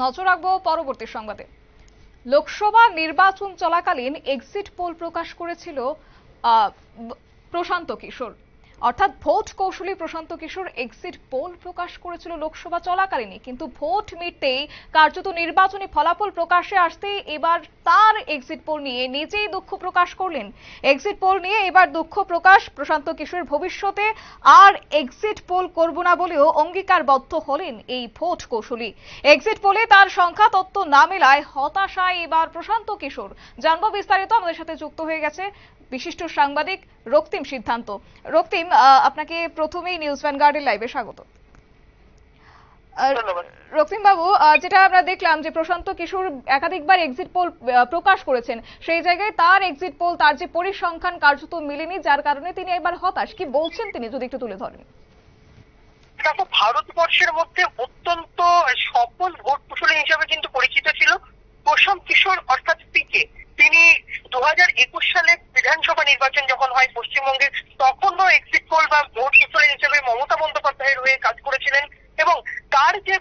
নজর রাখবো পরবর্তী সংবাদে। লোকসভা নির্বাচন চলাকালীন এক্সিট পোল প্রকাশ করেছিল প্রশান্ত কিশোর, অর্থাৎ ভোট কৌশলী প্রশান্ত কিশোর এক্সিট পোল প্রকাশ করেছিল লোকসভা চলাকালীনই, কিন্তু ভোট মিটতেই কার্যত নির্বাচনী ফলাফল প্রকাশে আসতেই এবার তার এক্সিট পোল নিয়ে নিজেই দুঃখ প্রকাশ করলেন। এক্সিট পোল নিয়ে এবার দুঃখ প্রকাশ প্রশান্ত কিশোরের। ভবিষ্যতে আর এক্সিট পোল করব না বলেও অঙ্গীকারবদ্ধ হলেন এই ভোট কৌশলী। এক্সিট পোলে তার সংখ্যা তত্ত্ব না মেলায় হতাশায় এবার প্রশান্ত কিশোর। জানবো বিস্তারিত, আমাদের সাথে যুক্ত হয়ে গেছে বিশিষ্ট সাংবাদিক রক্তিম সিদ্ধান্ত। রক্তিম, আপনাকে প্রথমেই নিউজ ভ্যানগার্ডের লাইভে স্বাগত। রক্তিম বাবু, যেটা আমরা দেখলাম যে প্রশান্ত কিশোর একাধিকবার এক্সিট পোল প্রকাশ করেছেন, সেই জায়গায় তার এক্সিট পোল, তার যে পরিসংখ্যান কার্যত মেলেনি, যার কারণে তিনি এবার হতাশ। কি বলছেন তিনি, যদি একটু তুলে ধরেন। দেখো, ভারতবর্ষের মধ্যে অত্যন্ত সফল ভোট কুশলী হিসেবে কিন্তু পরিচিত ছিল প্রশান্ত কিশোর, অর্থাৎ পিকে। তিনি 2021 সালে বিধানসভা নির্বাচন যখন হয় পশ্চিমবঙ্গে, তখনও এক্সিট পোল বা ভোট কুশলী হিসেবে মমতা বন্দ্যোপাধ্যায়ের হয়ে কাজ করেছিলেন, এবং তার যে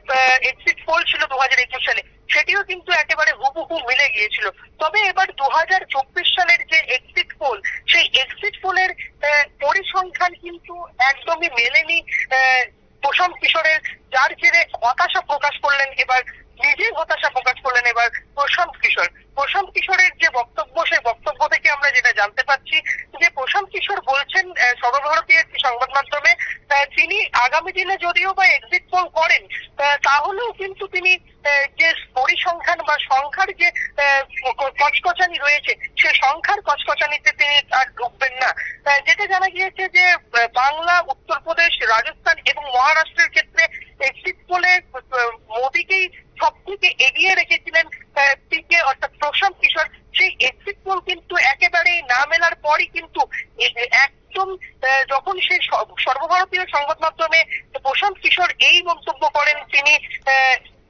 এক্সিট পোল ছিল 2021 সালে, সেটিও কিন্তু একেবারে হুবহু মিলে গিয়েছিল। তবে এবার 2024 সালের যে এক্সিট পোল, সেই এক্সিট পোলের পরিসংখ্যান কিন্তু একদমই মেলেনি প্রশান্ত কিশোরের, যার জেরে হতাশা প্রকাশ করলেন এবার, নিজেই হতাশা প্রকাশ করলেন এবার প্রশান্ত কিশোর। প্রশান্ত কিশোরের যে বক্তব্য, সেই বক্তব্য থেকে আমরা যেটা জানতে পারছি যে প্রশান্ত কিশোর বলছেন সর্বভারতীয় একটি সংবাদ মাধ্যমে, তিনি আগামী দিনে যদিও বা এক্সিট পোল করেন, তাহলেও কিন্তু তিনি যে পরিসংখ্যান বা সংখ্যার যে কচকচানি রয়েছে, সেই সংখ্যার কচকচানিতে তিনি আর ঢুকবেন না। যেটা জানা গিয়েছে যে বাংলা, উত্তরপ্রদেশ, রাজস্থান এবং মহারাষ্ট্রের ক্ষেত্রে এক্সিট পোলে মোদীকেই সব থেকে এগিয়ে রেখেছিলেন পিকে, অর্থাৎ প্রশান্ত কিশোর। সেই এক্সিট পোল কিন্তু একেবারেই না মেলার পরই কিন্তু একদম যখন সেই সর্বভারতীয় সংবাদ মাধ্যমে প্রশান্ত কিশোর এই মন্তব্য করেন, তিনি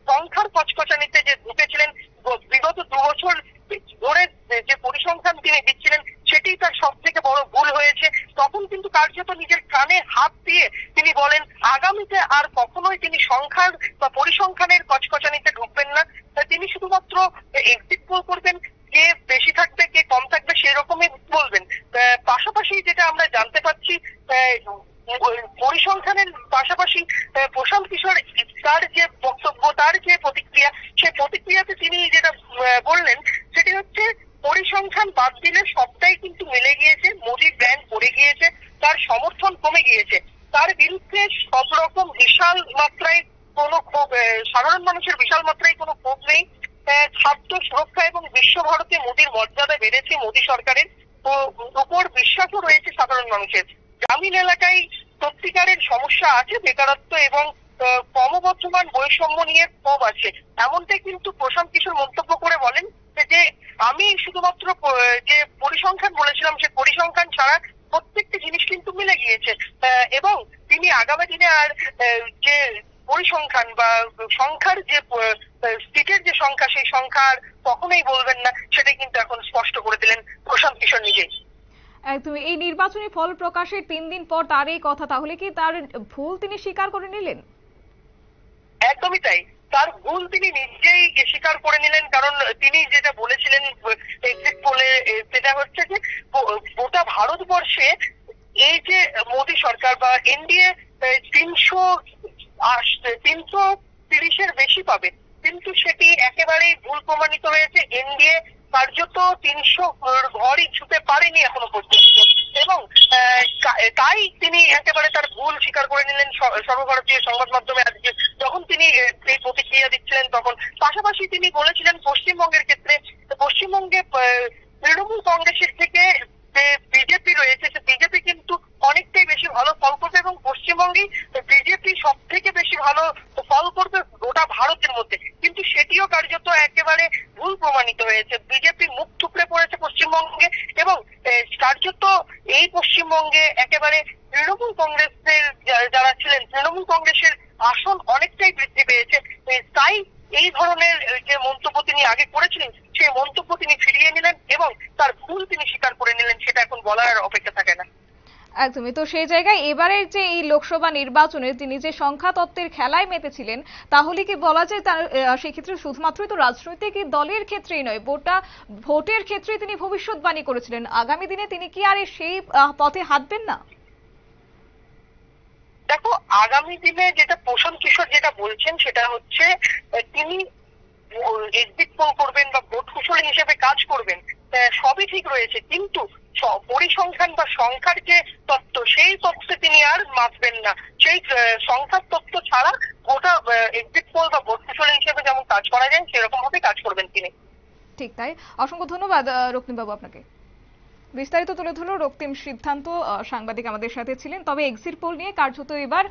সংখ্যার কচকচানিতে যে ঢুকেছিলেন, বিগত 2 বছর ধরে যে পরিসংখ্যান তিনি দিচ্ছিলেন, সেটি তার সব থেকে বড় ভুল হয়েছে। তখন কিন্তু কার্যত নিজের কানে হাত দিয়ে তিনি বলেন আগামীতে আর কখনোই তিনি সংখ্যার বা পরিসংখ্যানের কচকচানিতে ঢুকবেন না। তিনি শুধুমাত্র এক্সিট পোল করবেন, কে বেশি থাকবে কে কম থাকবে সেরকমই বলবেন। পাশাপাশি যেটা আমরা জানতে পারছি, পরিসংখ্যানের পাশাপাশি প্রশান্ত কিশোর তার যে বক্তব্য, তার যে প্রতিক্রিয়া, সেই প্রতিক্রিয়াতে তিনি যেটা বললেন সেটি হচ্ছে পরিসংখ্যান বাদ দিলে সবটাই কিন্তু মিলে গিয়েছে, মোদির ব্র্যান্ড পড়ে গিয়েছে, তার সমর্থন কমে গিয়েছে, তার বিরুদ্ধে সব রকম বিশাল মাত্রায় কোনো ক্ষোভ, সাধারণ মানুষের বিশাল মাত্রায় কোনো ক্ষোভ নেই। খাদ্য সুরক্ষা এবং বিশ্বভারতী মোদির মর্যাদা বেড়েছে, মোদী সরকারের উপর বিশ্বাসও রয়েছে সাধারণ মানুষের। গ্রামীণ এলাকায় সত্যিকারের সমস্যা আছে, বেকারত্ব এবং ক্রমবর্ধমান বৈষম্য নিয়ে ক্ষোভ আছে, এমনটাই কিন্তু প্রশান্ত কিশোর মন্তব্য করে বলেন যে আমি শুধুমাত্র যে পরিসংখ্যান বলেছিলাম, সে পরিসংখ্যান ছাড়া প্রত্যেকটি জিনিস কিন্তু মিলে গিয়েছে, এবং তিনি আগামী দিনে আর যে পরিসংখ্যান বা সংখ্যার যে সিটের যে সংখ্যা, সেই সংখ্যা আর কখনোই বলবেন না, সেটাই কিন্তু এখন স্পষ্ট করে দিলেন প্রশান্ত কিশোর নিজেই। একদম, এই নির্বাচনী ফল প্রকাশের 3 দিন পর তার এই কথা, তাহলে কি তার ভুল তিনি স্বীকার করে নিলেন? একদমই তাই, তার ভুল তিনি নিজেই স্বীকার করে নিলেন। কারণ তিনি যেটা বলেছিলেন এক্সিট পোলে, সেটা হচ্ছে যে গোটা ভারতবর্ষে এই যে মোদী সরকার বা এনডিএ 330-এর বেশি পাবে, কিন্তু সেটি একেবারেই ভুল প্রমাণিত হয়েছে। এনডিএ কার্যত 300 ঘরই ছুঁতে পারেনি এখনো পর্যন্ত, এবং তাই তিনি একেবারে তার ভুল স্বীকার করে নিলেন সর্বভারতীয় সংবাদ মাধ্যমে আজকে যখন তিনি এই প্রতিক্রিয়া দিচ্ছিলেন। তখন পাশাপাশি তিনি বলেছিলেন পশ্চিমবঙ্গের ক্ষেত্রে, পশ্চিমবঙ্গে তৃণমূল কংগ্রেসের থেকে যে বিজেপি রয়েছে, সে বিজেপি কিন্তু অনেকটাই বেশি ভালো ফল করবে, এবং পশ্চিমবঙ্গে বিজেপি সব থেকে বেশি ভালো ফল করবে গোটা ভারতের মধ্যে, কিন্তু সেটিও কার্যত একেবারে ভুল প্রমাণিত হয়েছে। বিজেপি মুখ থুবড়ে পড়েছে পশ্চিমবঙ্গে, এবং কার্যত এই পশ্চিমবঙ্গে একেবারে তৃণমূল কংগ্রেসের যারা ছিলেন, তৃণমূল কংগ্রেসের আসন অনেকটাই বৃদ্ধি পেয়েছে। তাই এই ধরনের যে মন্তব্য তিনি আগে করেছিলেন, সেই মন্তব্য তিনি ফিরিয়ে নিলেন এবং তার ভুল তিনি স্বীকার করে নিলেন, সেটা এখন বলার অপেক্ষা থাকে না। একদমই। তো সেই জায়গায় এবারের যে এই লোকসভা নির্বাচনে তিনি যে সংখ্যা তত্ত্বের খেলায় মেতেছিলেন, তাহলে কি বলা যায় তার সেক্ষেত্রে শুধুমাত্রই তো রাজনৈতিক দলের ক্ষেত্রেই নয়, ভোটের ক্ষেত্রে তিনি ভবিষ্যৎবাণী করেছিলেন, আগামী দিনে তিনি কি আর সেই পথে হাঁটবেন না? দেখো, আগামী দিনে যেটা প্রশান্ত কিশোর যেটা বলছেন সেটা হচ্ছে তিনি এক্সিট পোল করবেন বা ভোট কুশলী হিসেবে কাজ করবেন, সবই ঠিক রয়েছে, কিন্তু পরিসংখ্যান বা সংখ্যার যে তত্ত্ব সেই তত্ত্বে তিনি আর মাপবেন না। সেই সংখ্যার তত্ত্ব ছাড়া গোটা এক্সিট পোল বা ভোট কুশলী হিসেবে যেমন কাজ করা যায় সেরকম ভাবে কাজ করবেন তিনি। ঠিক তাই। অসংখ্য ধন্যবাদ রক্তিমবাবু আপনাকে। বিস্তারিত তুলে ধরল রক্তিম সিদ্ধান্ত, সাংবাদিক আমাদের সাথে ছিলেন। তবে এক্সিট পোল নিয়ে কার্যত এবার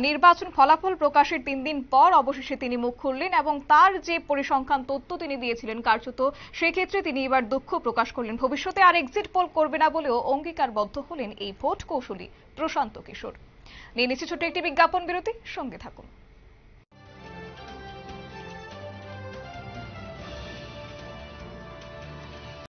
নির্বাচন ফলাফল প্রকাশের 3 দিন পর অবশেষে তিনি মুখ খুললেন এবং তার যে পরিসংখ্যান তথ্য তিনি দিয়েছিলেন কার্যত সেক্ষেত্রে তিনি এবার দুঃখ প্রকাশ করলেন। ভবিষ্যতে আর এক্সিট পোল করবে না বলেও অঙ্গীকারবদ্ধ হলেন এই ভোট কৌশলী প্রশান্ত কিশোর। নিয়ে নিচ্ছে ছোট্ট একটি বিজ্ঞাপন বিরতি, সঙ্গে থাকুন।